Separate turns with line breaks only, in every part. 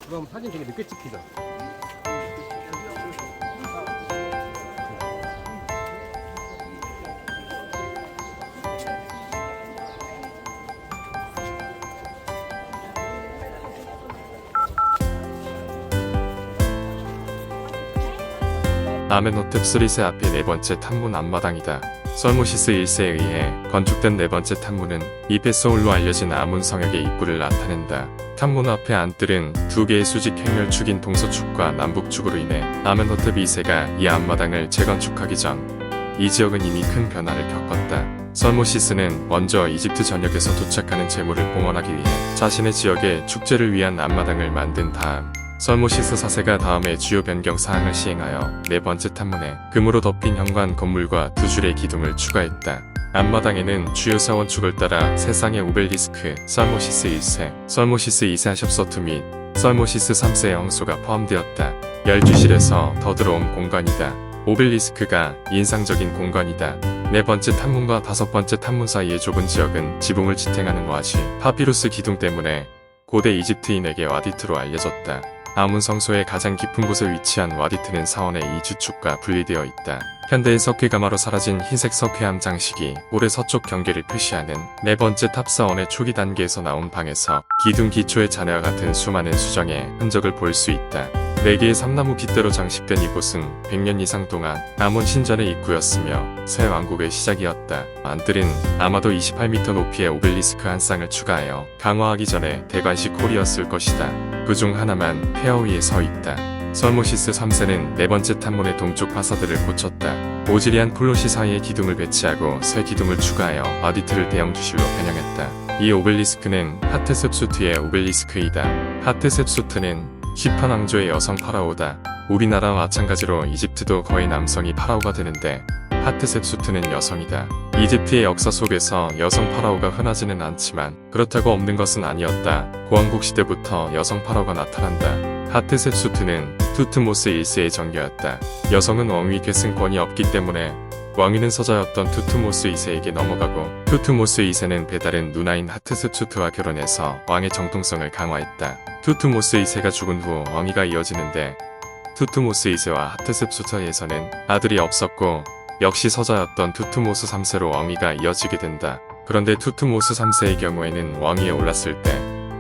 그럼 사진 되게 늦게 찍히죠?
아멘호텝 3세 앞이 네 번째 탐문 앞마당이다. 설모시스 1세에 의해 건축된 네 번째 탐문은 이페소울로 알려진 아문 성역의 입구를 나타낸다. 탐문 앞의 안뜰은 두 개의 수직 행렬축인 동서축과 남북축으로 인해 아멘호텝 2세가 이 앞마당을 재건축하기 전 이 지역은 이미 큰 변화를 겪었다. 설모시스는 먼저 이집트 전역에서 도착하는 재물을 봉헌하기 위해 자신의 지역에 축제를 위한 앞마당을 만든 다음 설모시스 4세가 다음에 주요 변경 사항을 시행하여 네 번째 탐문에 금으로 덮인 현관 건물과 두 줄의 기둥을 추가했다. 앞마당에는 주요 사원축을 따라 세상의 오벨리스크, 설모시스 1세, 설모시스 2세 하십소트 및 설모시스 3세의 황소가 포함되었다. 12실에서 더 들어온 공간이다. 오벨리스크가 인상적인 공간이다. 네 번째 탐문과 다섯 번째 탐문 사이의 좁은 지역은 지붕을 지탱하는 와시, 파피루스 기둥 때문에 고대 이집트인에게 와디트로 알려졌다. 아문 성소의 가장 깊은 곳에 위치한 와디트는 사원의 이 주축과 분리되어 있다. 현대의 석회가마로 사라진 흰색 석회암 장식이 올해 서쪽 경계를 표시하는 네 번째 탑사원의 초기 단계에서 나온 방에서 기둥 기초의 잔해와 같은 수많은 수정의 흔적을 볼 수 있다. 4개의 삼나무 깃대로 장식된 이곳은 100년 이상 동안 아몬 신전의 입구였으며 새 왕국의 시작이었다. 안뜰은 아마도 28m 높이의 오벨리스크 한 쌍을 추가하여 강화하기 전에 대관식 홀이었을 것이다. 그중 하나만 폐허 위에 서 있다. 설모시스 3세는 네 번째 탐문의 동쪽 파사드를 고쳤다. 오지리안 폴로시 사이에 기둥을 배치하고 새 기둥을 추가하여 아디트를 대형 주실로 변형했다. 이 오벨리스크는 하트셉수트의 오벨리스크이다. 하트셉수트는 18 왕조의 여성 파라오다. 우리나라와 마찬가지로 이집트도 거의 남성이 파라오가 되는데 하트셉수트는 여성이다. 이집트의 역사 속에서 여성 파라오가 흔하지는 않지만 그렇다고 없는 것은 아니었다. 고왕국 시대부터 여성 파라오가 나타난다. 하트셉수트는 투트모스 1세의 정교였다. 여성은 왕위 계승권이 없기 때문에 왕위는 서자였던 투트모스 2세에게 넘어가고 투트모스 2세는 배다른 누나인 하트셉수트와 결혼해서 왕의 정통성을 강화했다. 투트모스 2세가 죽은 후 왕위가 이어지는데 투트모스 2세와 하트셉수트에서는 아들이 없었고 역시 서자였던 투트모스 3세로 왕위가 이어지게 된다. 그런데 투트모스 3세의 경우에는 왕위에 올랐을 때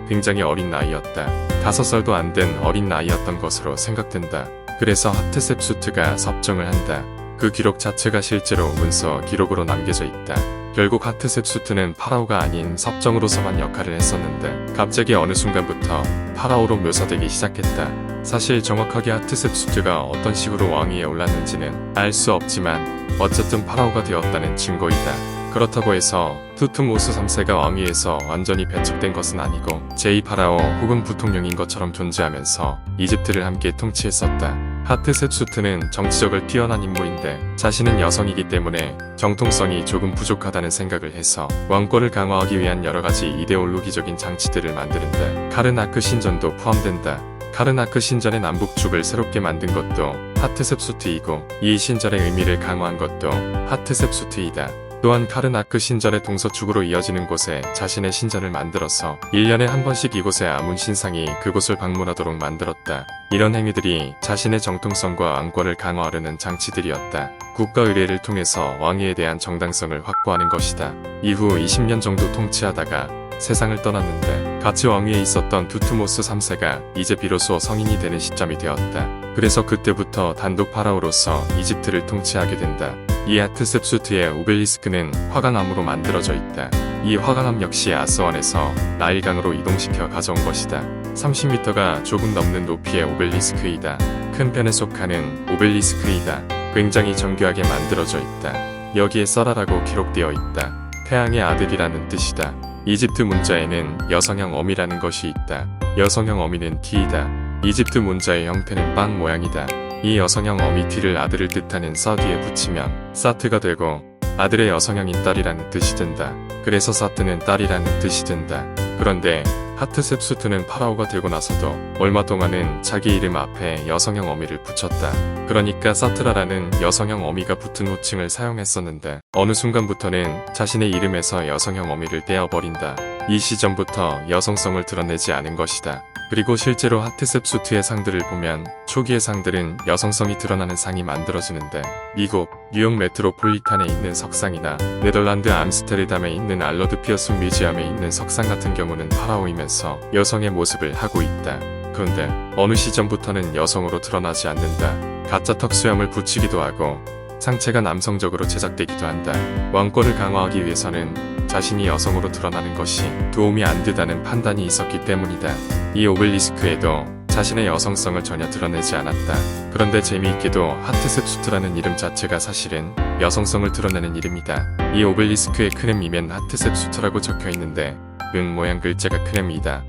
굉장히 어린 나이였다. 5살도 안 된 어린 나이였던 것으로 생각된다. 그래서 하트셉수트가 섭정을 한다. 그 기록 자체가 실제로 문서 기록으로 남겨져 있다. 결국 하트셉수트는 파라오가 아닌 섭정으로서만 역할을 했었는데 갑자기 어느 순간부터 파라오로 묘사되기 시작했다. 사실 정확하게 하트셉수트가 어떤 식으로 왕위에 올랐는지는 알 수 없지만 어쨌든 파라오가 되었다는 증거이다. 그렇다고 해서 투트모스 3세가 왕위에서 완전히 배척된 것은 아니고 제2파라오 혹은 부통령인 것처럼 존재하면서 이집트를 함께 통치했었다. 하트셉수트는 정치적으로 뛰어난 인물인데 자신은 여성이기 때문에 정통성이 조금 부족하다는 생각을 해서 왕권을 강화하기 위한 여러가지 이데올로기적인 장치들을 만드는데 카르나크 신전도 포함된다. 카르나크 신전의 남북축을 새롭게 만든 것도 하트셉수트이고 이 신전의 의미를 강화한 것도 하트셉수트이다. 또한 카르나크 신전의 동서축으로 이어지는 곳에 자신의 신전을 만들어서 1년에 한 번씩 이곳의 아문 신상이 그곳을 방문하도록 만들었다. 이런 행위들이 자신의 정통성과 왕권을 강화하려는 장치들이었다. 국가 의례를 통해서 왕위에 대한 정당성을 확보하는 것이다. 이후 20년 정도 통치하다가 세상을 떠났는데 같이 왕위에 있었던 투트모스 3세가 이제 비로소 성인이 되는 시점이 되었다. 그래서 그때부터 단독 파라오로서 이집트를 통치하게 된다. 이 하트셉수트의 오벨리스크는 화강암으로 만들어져 있다. 이 화강암 역시 아스완에서 나일강으로 이동시켜 가져온 것이다. 30m가 조금 넘는 높이의 오벨리스크이다. 큰 편에 속하는 오벨리스크이다. 굉장히 정교하게 만들어져 있다. 여기에 써라라고 기록되어 있다. 태양의 아들이라는 뜻이다. 이집트 문자에는 여성형 어미라는 것이 있다. 여성형 어미는 T이다. 이집트 문자의 형태는 빵 모양이다. 이 여성형 어미 T를 아들을 뜻하는 사뒤에 붙이면 사트가 되고 아들의 여성형인 딸이라는 뜻이 된다. 그래서 사트는 딸이라는 뜻이 된다. 그런데 하트셉수트는 파라오가 되고 나서도 얼마 동안은 자기 이름 앞에 여성형 어미를 붙였다. 그러니까 사트라라는 여성형 어미가 붙은 호칭을 사용했었는데 어느 순간부터는 자신의 이름에서 여성형 어미를 떼어버린다. 이 시점부터 여성성을 드러내지 않은 것이다. 그리고 실제로 하트셉수트의 상들을 보면 초기의 상들은 여성성이 드러나는 상이 만들어지는데 미국 뉴욕 메트로폴리탄에 있는 석상이나 네덜란드 암스테르담에 있는 알러드 피어슨 뮤지엄에 있는 석상 같은 경우는 파라오이면서 여성의 모습을 하고 있다. 그런데 어느 시점부터는 여성으로 드러나지 않는다. 가짜 턱수염을 붙이기도 하고 상체가 남성적으로 제작되기도 한다. 왕권을 강화하기 위해서는 자신이 여성으로 드러나는 것이 도움이 안 되다는 판단이 있었기 때문이다. 이 오벨리스크에도 자신의 여성성을 전혀 드러내지 않았다. 그런데 재미있게도 하트셉수트라는 이름 자체가 사실은 여성성을 드러내는 이름이다. 이 오벨리스크의 큰 이면 하트셉수트라고 적혀 있는데 은 모양 글자가 큰 M이다.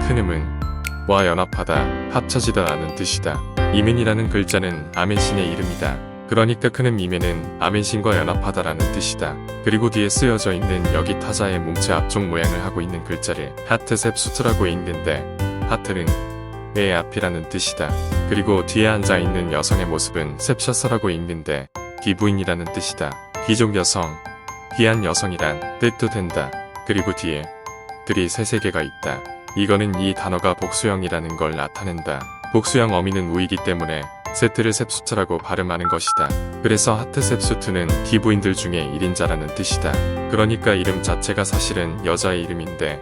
큰 M은 와 연합하다, 합쳐지다 라는 뜻이다. 이면이라는 글자는 아멘신의 이름이다. 그러니까 큰 이면은 아멘신과 연합하다라는 뜻이다. 그리고 뒤에 쓰여져 있는 여기 타자의 몸체 앞쪽 모양을 하고 있는 글자를 하트셉수트라고 읽는데 하트는 의 앞이라는 뜻이다. 그리고 뒤에 앉아있는 여성의 모습은 셉셔서라고 읽는데 귀부인이라는 뜻이다. 귀족 여성, 귀한 여성이란 뜻도 된다. 그리고 뒤에 들이 세 개가 있다. 이거는 이 단어가 복수형이라는 걸 나타낸다. 복수형 어미는 우이기 때문에 세트를 셉수트라고 발음하는 것이다. 그래서 하트셉수트는 귀부인들 중에 1인자라는 뜻이다. 그러니까 이름 자체가 사실은 여자의 이름인데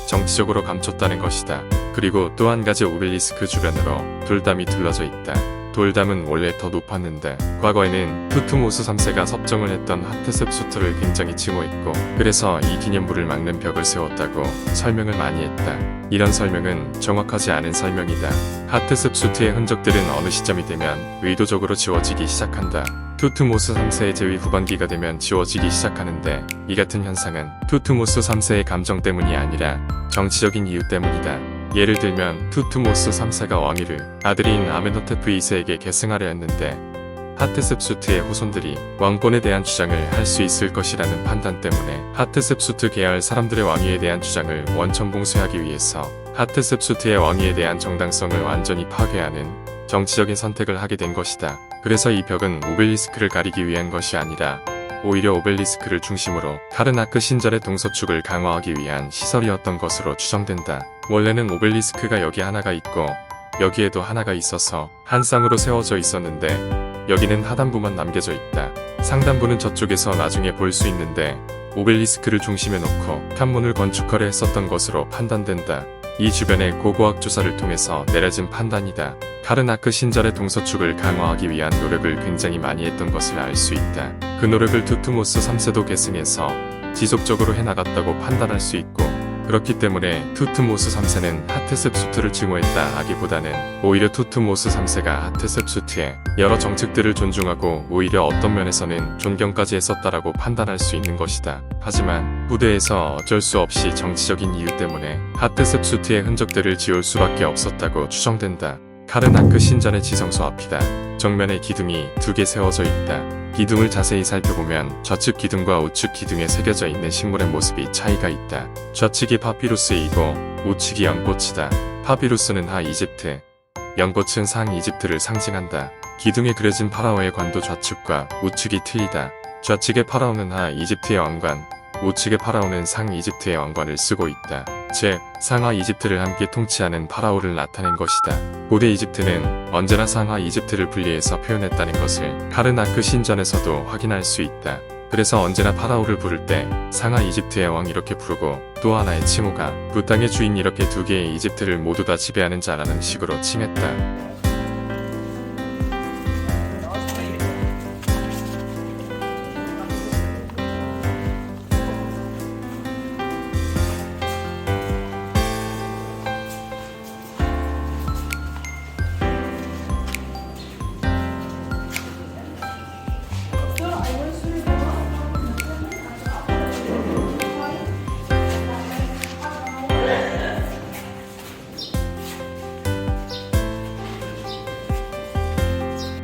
정치적으로 감췄다는 것이다. 그리고 또 한 가지 오벨리스크 주변으로 돌담이 둘러져 있다. 돌담은 원래 더 높았는데 과거에는 투트모스 3세가 섭정을 했던 하트셉수트를 굉장히 징후했고 그래서 이 기념물을 막는 벽을 세웠다고 설명을 많이 했다. 이런 설명은 정확하지 않은 설명이다. 하트셉수트의 흔적들은 어느 시점이 되면 의도적으로 지워지기 시작한다. 투트모스 3세의 제위 후반기가 되면 지워지기 시작하는데 이 같은 현상은 투트모스 3세의 감정 때문이 아니라 정치적인 이유 때문이다. 예를 들면 투트모스 3세가 왕위를 아들인 아멘호테프 2세에게 계승하려 했는데 하트셉수트의 후손들이 왕권에 대한 주장을 할 수 있을 것이라는 판단 때문에 하트셉수트 계열 사람들의 왕위에 대한 주장을 원천 봉쇄하기 위해서 하트셉수트의 왕위에 대한 정당성을 완전히 파괴하는 정치적인 선택을 하게 된 것이다. 그래서 이 벽은 오벨리스크를 가리기 위한 것이 아니라 오히려 오벨리스크를 중심으로 카르나크 신전의 동서축을 강화하기 위한 시설이었던 것으로 추정된다. 원래는 오벨리스크가 여기 하나가 있고 여기에도 하나가 있어서 한 쌍으로 세워져 있었는데 여기는 하단부만 남겨져 있다. 상단부는 저쪽에서 나중에 볼 수 있는데 오벨리스크를 중심에 놓고 칸문을 건축하려 했었던 것으로 판단된다. 이 주변의 고고학 조사를 통해서 내려진 판단이다. 카르나크 신전의 동서축을 강화하기 위한 노력을 굉장히 많이 했던 것을 알 수 있다. 그 노력을 투트모스 3세도 계승해서 지속적으로 해나갔다고 판단할 수 있고 그렇기 때문에 투트모스 3세는 하트셉수트를 증오했다 하기보다는 오히려 투트모스 3세가 하트셉수트의 여러 정책들을 존중하고 오히려 어떤 면에서는 존경까지 했었다라고 판단할 수 있는 것이다. 하지만 후대에서 어쩔 수 없이 정치적인 이유 때문에 하트셉수트의 흔적들을 지울 수밖에 없었다고 추정된다. 카르나크 신전의 지성소 앞이다. 정면에 기둥이 2개 세워져 있다. 기둥을 자세히 살펴보면 좌측 기둥과 우측 기둥에 새겨져 있는 식물의 모습이 차이가 있다. 좌측이 파피루스이고 우측이 연꽃이다. 파피루스는 하 이집트, 연꽃은 상 이집트를 상징한다. 기둥에 그려진 파라오의 관도 좌측과 우측이 틀리다. 좌측의 파라오는 하 이집트의 왕관, 우측의 파라오는 상 이집트의 왕관을 쓰고 있다. 즉, 상하 이집트를 함께 통치하는 파라오를 나타낸 것이다. 고대 이집트는 언제나 상하 이집트를 분리해서 표현했다는 것을 카르나크 신전에서도 확인할 수 있다. 그래서 언제나 파라오를 부를 때 상하 이집트의 왕 이렇게 부르고 또 하나의 칭호가 그 땅의 주인 이렇게 2개의 이집트를 모두 다 지배하는 자라는 식으로 칭했다.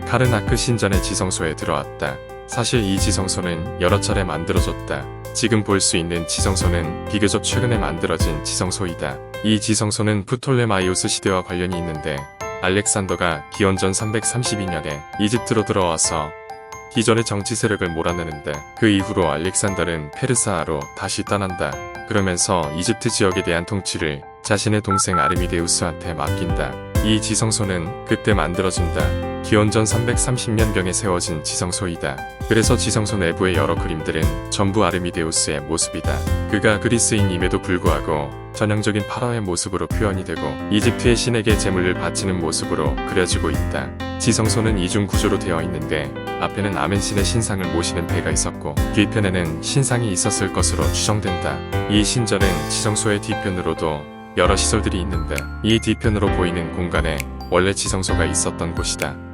카르나크 신전의 지성소에 들어왔다. 사실 이 지성소는 여러 차례 만들어졌다. 지금 볼 수 있는 지성소는 비교적 최근에 만들어진 지성소이다. 이 지성소는 프톨레마이오스 시대와 관련이 있는데 알렉산더가 기원전 332년에 이집트로 들어와서 기존의 정치 세력을 몰아내는데 그 이후로 알렉산더는 페르사아로 다시 떠난다. 그러면서 이집트 지역에 대한 통치를 자신의 동생 아르미데우스한테 맡긴다. 이 지성소는 그때 만들어진다. 기원전 330년경에 세워진 지성소이다. 그래서 지성소 내부의 여러 그림들은 전부 아르미데우스의 모습이다. 그가 그리스인임에도 불구하고 전형적인 파라오의 모습으로 표현이 되고 이집트의 신에게 제물을 바치는 모습으로 그려지고 있다. 지성소는 이중 구조로 되어 있는데 앞에는 아멘신의 신상을 모시는 배가 있었고 뒤편에는 신상이 있었을 것으로 추정된다. 이 신전은 지성소의 뒤편으로도 여러 시설들이 있는데 이 뒤편으로 보이는 공간에 원래 지성소가 있었던 곳이다.